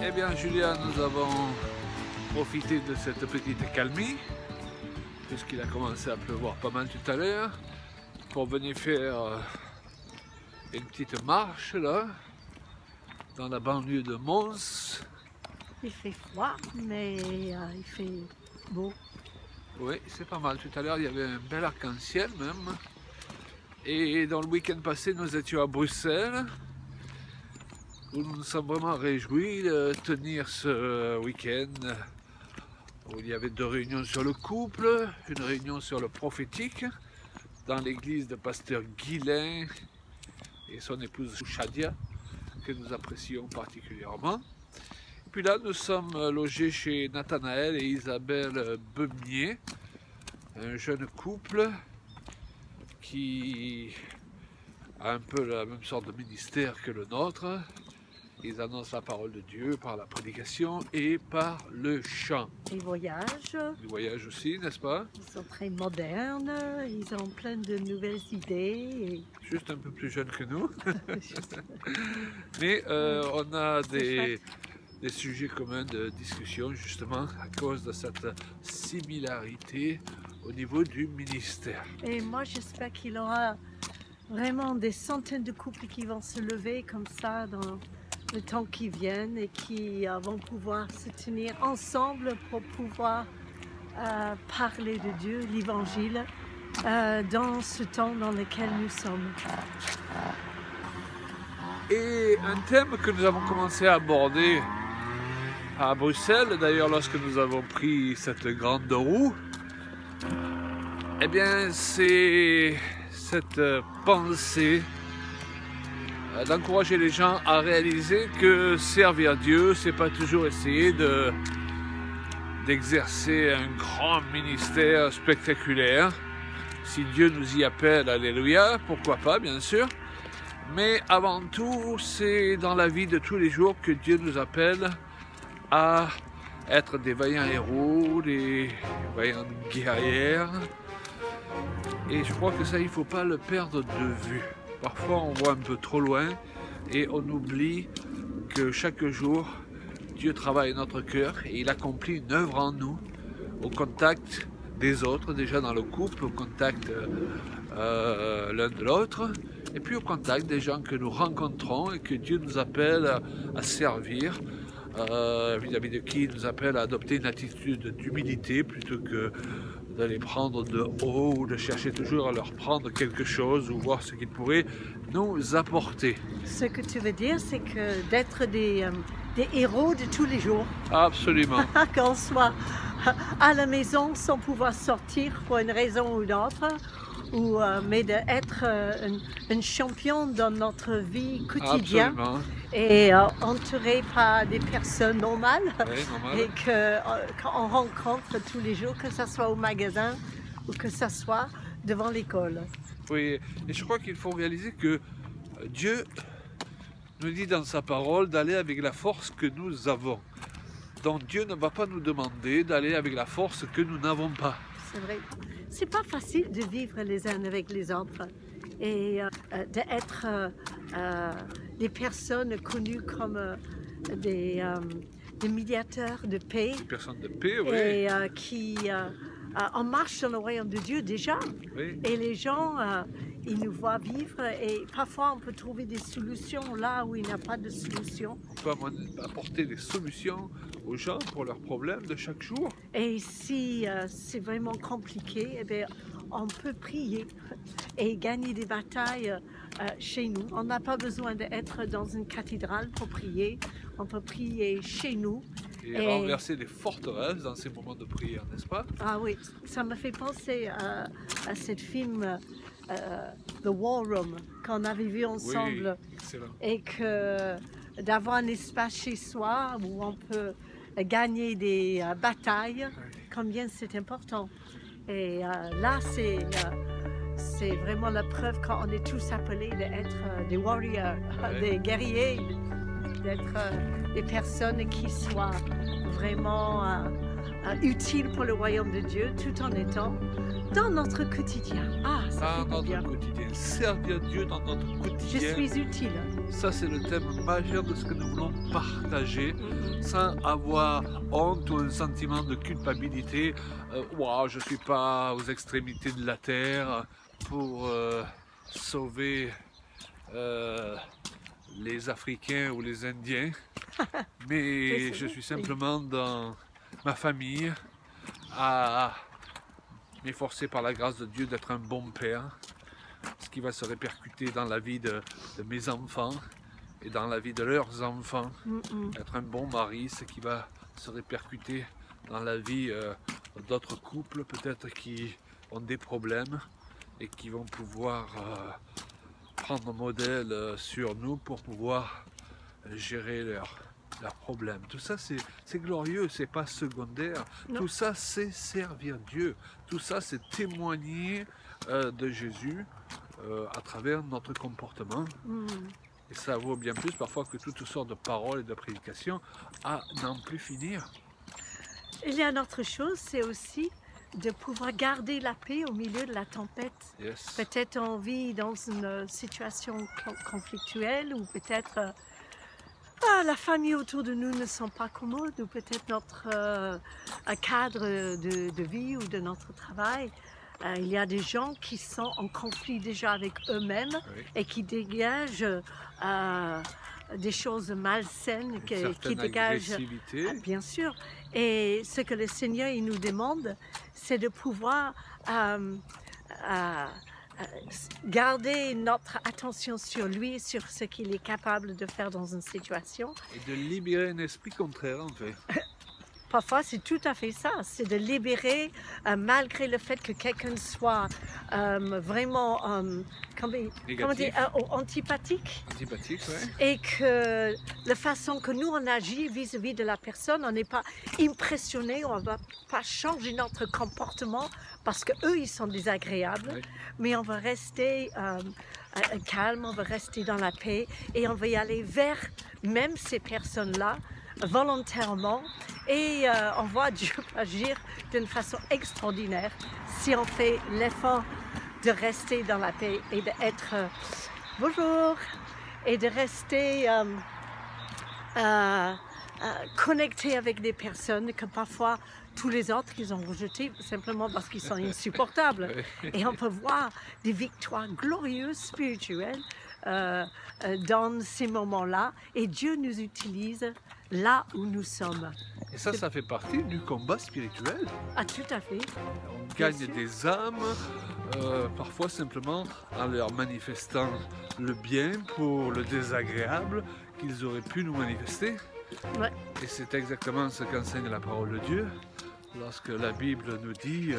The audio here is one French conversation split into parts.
Eh bien, Julia, nous avons profité de cette petite calmie, puisqu'il a commencé à pleuvoir pas mal tout à l'heure, pour venir faire une petite marche là, dans la banlieue de Mons. Il fait froid, mais il fait beau. Oui, c'est pas mal. Tout à l'heure, il y avait un bel arc-en-ciel même. Et dans le week-end passé, nous étions à Bruxelles, où nous nous sommes vraiment réjouis de tenir ce week-end, où il y avait 2 réunions sur le couple, une réunion sur le prophétique, dans l'église de pasteur Guilain et son épouse Shadia, que nous apprécions particulièrement. Et puis là, nous sommes logés chez Nathanaël et Isabelle Beumier, un jeune couple qui a un peu la même sorte de ministère que le nôtre. Ils annoncent la parole de Dieu par la prédication et par le chant. Ils voyagent. Ils voyagent aussi, n'est-ce pas? Ils sont très modernes, ils ont plein de nouvelles idées. Juste un peu plus jeunes que nous. Mais on a des sujets communs de discussion justement à cause de cette similarité au niveau du ministère. Et moi j'espère qu'il y aura vraiment des centaines de couples qui vont se lever comme ça dans le temps qui vient et qui vont pouvoir se tenir ensemble pour pouvoir parler de Dieu, l'Évangile, dans ce temps dans lequel nous sommes. Et un thème que nous avons commencé à aborder à Bruxelles, d'ailleurs lorsque nous avons pris cette grande roue, eh bien c'est cette pensée d'encourager les gens à réaliser que servir Dieu, c'est pas toujours essayer d'exercer un grand ministère spectaculaire. Si Dieu nous y appelle, alléluia, pourquoi pas, bien sûr. Mais avant tout, c'est dans la vie de tous les jours que Dieu nous appelle à être des vaillants héros, des vaillantes guerrières. Et je crois que ça, il ne faut pas le perdre de vue. Parfois, on voit un peu trop loin et on oublie que chaque jour, Dieu travaille notre cœur et il accomplit une œuvre en nous, au contact des autres, déjà dans le couple, au contact l'un de l'autre, et puis au contact des gens que nous rencontrons et que Dieu nous appelle à servir, vis-à-vis de qui il nous appelle à adopter une attitude d'humilité plutôt que de les prendre de haut ou de chercher toujours à leur prendre quelque chose ou voir ce qu'ils pourraient nous apporter. Ce que tu veux dire, c'est que d'être des héros de tous les jours. Absolument. Qu'on soit à la maison sans pouvoir sortir pour une raison ou une autre, mais d'être un champion dans notre vie quotidienne. Absolument. Et entouré par des personnes normales, Oui, normal. Et qu'on rencontre tous les jours, que ce soit au magasin ou que ce soit devant l'école. Oui, et je crois qu'il faut réaliser que Dieu nous dit dans sa parole d'aller avec la force que nous avons. Donc Dieu ne va pas nous demander d'aller avec la force que nous n'avons pas. C'est vrai. C'est pas facile de vivre les uns avec les autres et d'être des personnes connues comme des médiateurs de paix. Des personnes de paix, oui. Et qui en marche dans le royaume de Dieu déjà. Oui. Et les gens, ils nous voient vivre et parfois on peut trouver des solutions là où il n'y a pas de solution. On peut apporter des solutions aux gens pour leurs problèmes de chaque jour. Et si c'est vraiment compliqué, eh bien, on peut prier et gagner des batailles chez nous. On n'a pas besoin d'être dans une cathédrale pour prier. On peut prier chez nous. Et renverser les forteresses dans ces moments de prière, n'est-ce pas? Ah oui, ça me fait penser à ce film The War Room qu'on avait vu ensemble. Oui, excellent. Et que d'avoir un espace chez soi où on peut gagner des batailles, combien c'est important. Et là, c'est vraiment la preuve qu'on est tous appelés d'être des warriors, des guerriers, d'être des personnes qui soient vraiment utile pour le royaume de Dieu, tout en étant dans notre quotidien. Ah, ça Dans fait du bien. notre quotidien, servir Dieu dans notre Je quotidien. suis utile. Ça, c'est le thème majeur de ce que nous voulons partager, Mhm. sans avoir honte ou un sentiment de culpabilité. Ouah, je ne suis pas aux extrémités de la terre pour sauver les Africains ou les Indiens, mais Oui, c'est je vrai, suis oui. simplement dans ma famille à m'efforcer par la grâce de Dieu d'être un bon père, ce qui va se répercuter dans la vie de mes enfants et dans la vie de leurs enfants. Mhm. Être un bon mari, ce qui va se répercuter dans la vie d'autres couples peut-être qui ont des problèmes et qui vont pouvoir prendre modèle sur nous pour pouvoir gérer leurs problèmes. Tout ça c'est glorieux, c'est pas secondaire. Non. Tout ça c'est servir Dieu. Tout ça c'est témoigner de Jésus à travers notre comportement. Mhm. Et ça vaut bien plus parfois que toutes sortes de paroles et de prédications à n'en plus finir. Il y a une autre chose, c'est aussi de pouvoir garder la paix au milieu de la tempête. Yes. Peut-être on vit dans une situation conflictuelle ou peut-être la famille autour de nous ne sont pas commodes ou peut-être notre cadre de vie ou de notre travail. Il y a des gens qui sont en conflit déjà avec eux-mêmes Oui. et qui dégagent des choses malsaines, Une qui certaine dégagent agressivité. bien sûr. Et ce que le Seigneur il nous demande, c'est de pouvoir garder notre attention sur lui, sur ce qu'il est capable de faire dans une situation. Et de libérer un esprit contraire en fait. Parfois, c'est tout à fait ça, c'est de libérer, malgré le fait que quelqu'un soit vraiment, comment dire, antipathique. Antipathique, ouais. Et que la façon que nous on agit vis-à-vis de la personne, on n'est pas impressionné, on ne va pas changer notre comportement parce qu'eux ils sont désagréables, Oui. mais on va rester calme, on va rester dans la paix et on va y aller vers même ces personnes-là volontairement et on voit Dieu agir d'une façon extraordinaire si on fait l'effort de rester dans la paix et d'être bonjour et de rester connecté avec des personnes que parfois tous les autres ils ont rejeté simplement parce qu'ils sont insupportables. Et on peut voir des victoires glorieuses spirituelles dans ces moments-là et Dieu nous utilise là où nous sommes. Et ça fait partie du combat spirituel. Ah, tout à fait. On gagne sûr. des âmes, parfois simplement en leur manifestant le bien pour le désagréable qu'ils auraient pu nous manifester. Ouais. Et c'est exactement ce qu'enseigne la parole de Dieu lorsque la Bible nous dit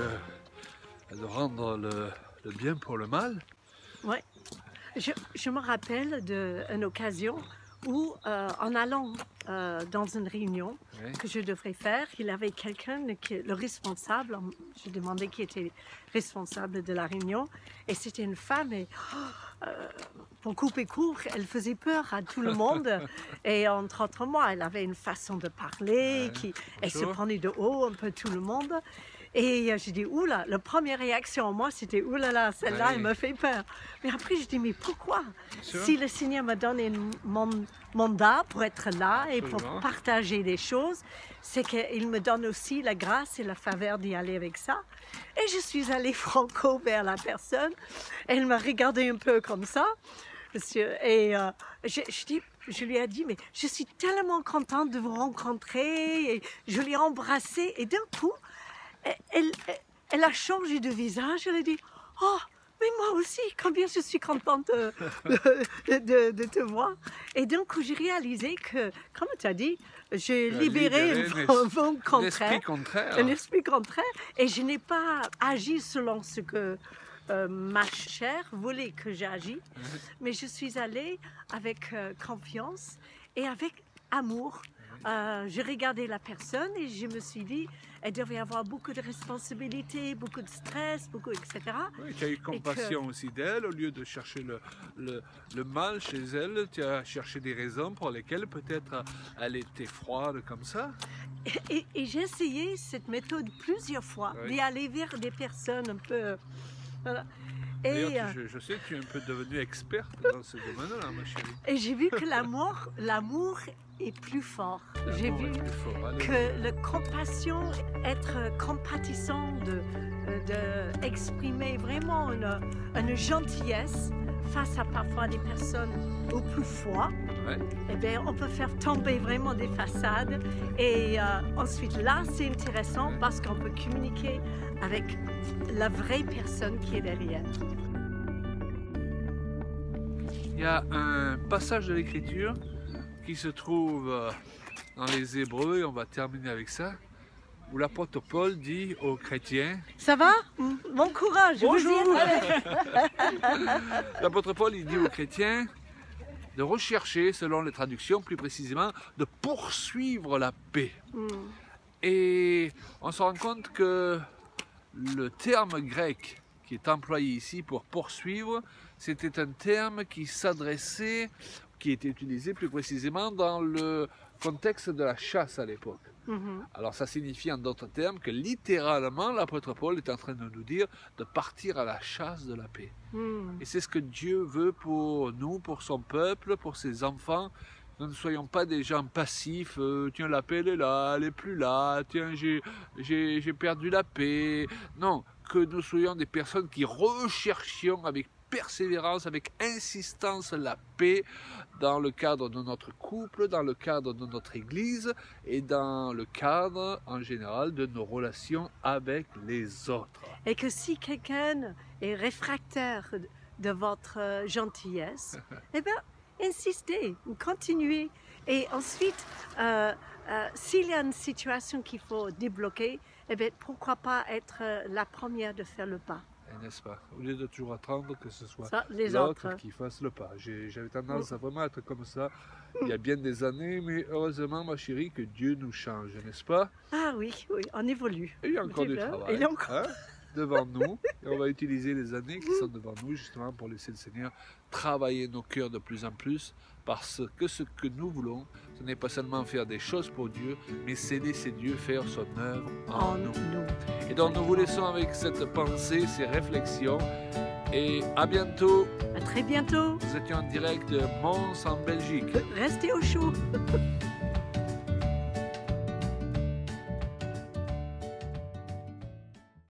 de rendre le bien pour le mal. Ouais. Je me rappelle d'une occasion où, en allant dans une réunion Oui. que je devrais faire, il y avait quelqu'un, le responsable, je demandais qui était responsable de la réunion, et c'était une femme, et pour couper court, elle faisait peur à tout le monde, et entre autres moi, elle avait une façon de parler, Ouais. elle se Bonjour. prenait de haut un peu tout le monde, et j'ai dit, oula, la première réaction en moi, c'était, oulala, celle-là, Ouais. elle me fait peur. Mais après, je dis, mais pourquoi? sûr. Si le Seigneur m'a donné mon mandat pour être là et pour Absolument. partager des choses, c'est qu'il me donne aussi la grâce et la faveur d'y aller avec ça. Et je suis allée franco vers la personne. Elle m'a regardé un peu comme ça. Et je lui ai dit, mais je suis tellement contente de vous rencontrer. Et je l'ai embrassée. Et d'un coup, elle a changé de visage. Elle a dit, oh, mais moi aussi, combien je suis contente de te voir. Et donc, j'ai réalisé que, comme tu as dit, j'ai Tu as libéré libéré un vent contraire. L'esprit contraire. Un esprit contraire. Et je n'ai pas agi selon ce que ma chair voulait que j'agisse. Mais je suis allée avec confiance et avec amour j'ai regardé la personne et je me suis dit, elle devait avoir beaucoup de responsabilités, beaucoup de stress, beaucoup, etc. Oui, tu as eu compassion aussi d'elle, au lieu de chercher le mal chez elle, tu as cherché des raisons pour lesquelles peut-être elle était froide comme ça. Et j'ai essayé cette méthode plusieurs fois, Oui. d'aller vers des personnes un peu... voilà. D'ailleurs, je sais que tu es un peu devenue experte dans ce domaine-là, ma chérie. Et j'ai vu que l'amour est plus fort. J'ai L'amour vu est plus fort. Allez. que la compassion, être compatissant, exprimer vraiment une gentillesse face à parfois des personnes au plus froid, Ouais. eh bien, on peut faire tomber vraiment des façades. Et ensuite, là, c'est intéressant parce qu'on peut communiquer avec la vraie personne qui est derrière. Il y a un passage de l'Écriture qui se trouve dans les Hébreux, et on va terminer avec ça, où l'apôtre Paul dit aux chrétiens... Ça va? Bon courage! Bonjour. Vous y allez. L'apôtre Paul, il dit aux chrétiens de rechercher, selon les traductions, plus précisément, de poursuivre la paix. Et on se rend compte que le terme grec qui est employé ici pour poursuivre, c'était un terme qui s'adressait, qui était utilisé plus précisément dans le contexte de la chasse à l'époque. Alors ça signifie en d'autres termes que littéralement l'apôtre Paul est en train de nous dire de partir à la chasse de la paix. Et c'est ce que Dieu veut pour nous, pour son peuple, pour ses enfants. Nous ne soyons pas des gens passifs, tiens la paix elle est là, elle est plus là, tiens j'ai perdu la paix. Non, que nous soyons des personnes qui recherchions avec persévérance, avec insistance la paix dans le cadre de notre couple, dans le cadre de notre église et dans le cadre en général de nos relations avec les autres. Et que si quelqu'un est réfractaire de votre gentillesse, eh bien, insistez, continuez. Et ensuite, s'il y a une situation qu'il faut débloquer, eh bien, pourquoi pas être la première de faire le pas. N'est-ce pas? Au lieu de toujours attendre que ce soit les l'autre autres qui fasse le pas. J'avais tendance à vraiment être comme ça il y a bien des années, mais heureusement, ma chérie, que Dieu nous change, n'est-ce pas? Ah oui, oui, on évolue. Et il y a encore du travail. Il y a encore... hein, devant nous. Et on va utiliser les années qui sont devant nous justement pour laisser le Seigneur travailler nos cœurs de plus en plus, parce que ce que nous voulons, ce n'est pas seulement faire des choses pour Dieu, mais c'est laisser Dieu faire son œuvre en nous. Et donc nous vous laissons avec cette pensée, ces réflexions, et à bientôt. À très bientôt. Nous étions en direct de Mons en Belgique. Restez au chaud.